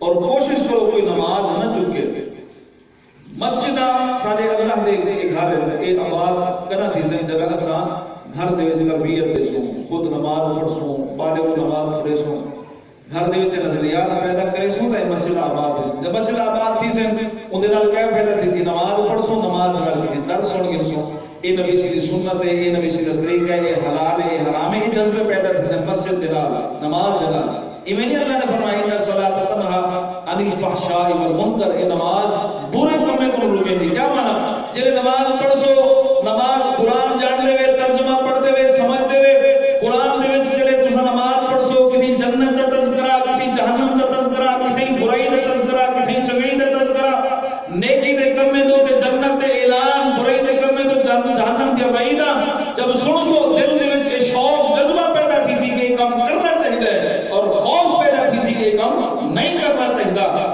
اور کوشش کرو کوئی نماز نہ چکے مسجد سارے اللہ دے گھر اے آباد کرنا تھی سے جگہ اساں گھر دے وچ تربیت دے سو خود نماز پڑھ سو بعد وہ نماز پڑھے سو گھر دے وچ نظریات پیدا کرے سو تے مسجد آباد تھی جب مسجد آباد تھی سے اون دے نال کیا فائدہ تھی نماز پڑھ سو نماز نال کی درس سن کے سو اے نبی سی سنت ہے اے نبی سی طریقہ ہے اے حلال ہے اے حرام ہے یہ جذبے پیدا تھے مسجد دے نال نماز دے نال ایویں اللہ نے فرمایا ان الصلاۃ تنہا عن الفحشاء والمنکر اے نماز برے کاموں کو روکے دی کیا معنی جے نماز پڑھ سو نماز قرآن جان لے ترجمہ پڑھ دے سمجھ دے قرآن دے وچ چلے تساں نماز پڑھ سو کہیں جنت دا تذکرہ کہیں جہنم دا تذکرہ کہیں برائی دا تذکرہ کہیں چنگائی دا تذکرہ نیکی دے کمے تو تے جنت دے اعلان برائی دے کمے تو جہنم دے وعیداں جب سن سو دل دے وچ شوق جذبہ پیدا کسی کے کام کرنا چاہیے اور خوف پیدا کسی کے کام نہیں کرنا چاہیے